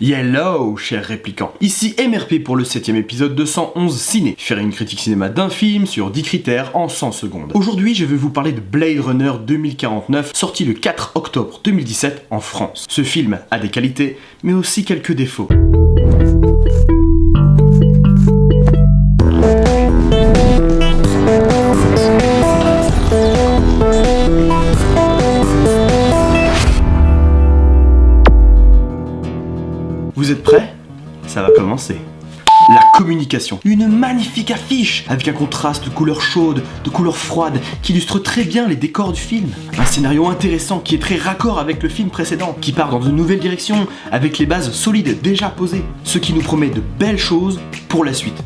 Yellow, chers réplicants. Ici MRP pour le 7ème épisode de 111 Ciné. Faire une critique cinéma d'un film sur 10 critères en 100 secondes. Aujourd'hui, je vais vous parler de Blade Runner 2049, sorti le 4 octobre 2017 en France. Ce film a des qualités, mais aussi quelques défauts. Vous êtes prêts? Ça va commencer. La communication. Une magnifique affiche avec un contraste de couleurs chaudes, de couleurs froides qui illustre très bien les décors du film. Un scénario intéressant qui est très raccord avec le film précédent, qui part dans de nouvelles directions avec les bases solides déjà posées, ce qui nous promet de belles choses pour la suite.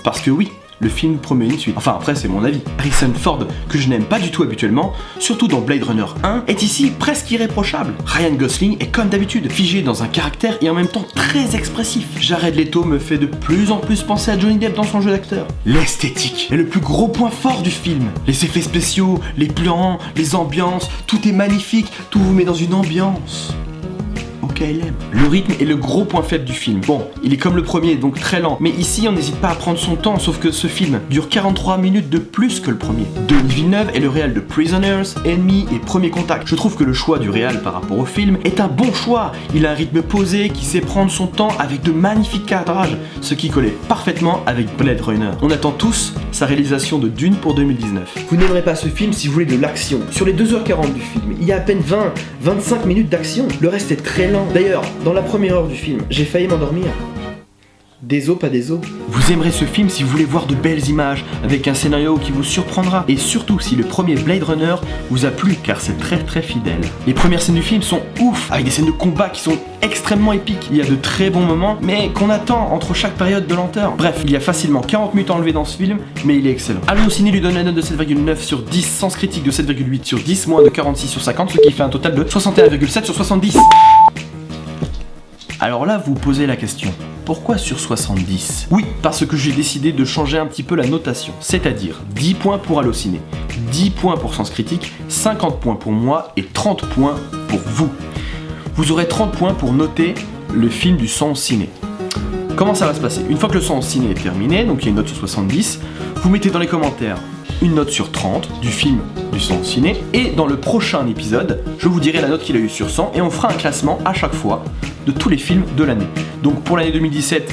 Parce que oui, le film nous promet une suite. Enfin après c'est mon avis. Harrison Ford, que je n'aime pas du tout habituellement, surtout dans Blade Runner 1, est ici presque irréprochable. Ryan Gosling est comme d'habitude, figé dans un caractère et en même temps très expressif. Jared Leto me fait de plus en plus penser à Johnny Depp dans son jeu d'acteur. L'esthétique est le plus gros point fort du film. Les effets spéciaux, les plans, les ambiances, tout est magnifique, tout vous met dans une ambiance. KLM. Le rythme est le gros point faible du film. Bon, il est comme le premier, donc très lent, mais ici on n'hésite pas à prendre son temps, sauf que ce film dure 43 minutes de plus que le premier. Denis Villeneuve est le réal de Prisoners, Enemy et Premier Contact. Je trouve que le choix du réal par rapport au film est un bon choix. Il a un rythme posé qui sait prendre son temps avec de magnifiques cadrages, ce qui collait parfaitement avec Blade Runner. On attend tous sa réalisation de Dune pour 2019. Vous n'aimerez pas ce film si vous voulez de l'action. Sur les 2h40 du film, il y a à peine 20-25 minutes d'action. Le reste est très lent. D'ailleurs, dans la première heure du film, j'ai failli m'endormir. Des os, pas des os. Vous aimerez ce film si vous voulez voir de belles images, avec un scénario qui vous surprendra, et surtout si le premier Blade Runner vous a plu, car c'est très fidèle. Les premières scènes du film sont ouf, avec des scènes de combat qui sont extrêmement épiques. Il y a de très bons moments, mais qu'on attend entre chaque période de lenteur. Bref, il y a facilement 40 minutes enlevées dans ce film, mais il est excellent. Allociné lui donne la note de 7,9 sur 10, Sens Critique de 7,8 sur 10, moins de 46 sur 50, ce qui fait un total de 61,7 sur 70. Alors là, vous posez la question, pourquoi sur 70? Oui, parce que j'ai décidé de changer un petit peu la notation, c'est-à-dire 10 points pour Allociné, 10 points pour Sens Critique, 50 points pour moi et 30 points pour vous. Vous aurez 30 points pour noter le film du Sens Ciné. Comment ça va se passer? Une fois que le Sens Ciné est terminé, donc il y a une note sur 70, vous mettez dans les commentaires une note sur 30 du film du Sens Ciné, et dans le prochain épisode, je vous dirai la note qu'il a eu sur 100 et on fera un classement à chaque fois de tous les films de l'année. Donc pour l'année 2017,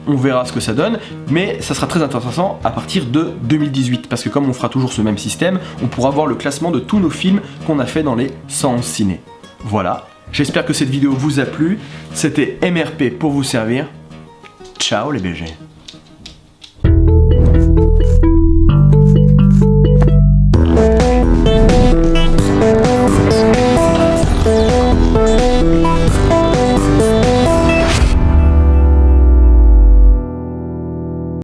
on verra ce que ça donne, mais ça sera très intéressant à partir de 2018, parce que comme on fera toujours ce même système, on pourra voir le classement de tous nos films qu'on a fait dans les 111 ciné. Voilà, j'espère que cette vidéo vous a plu, c'était MRP pour vous servir. Ciao les BG.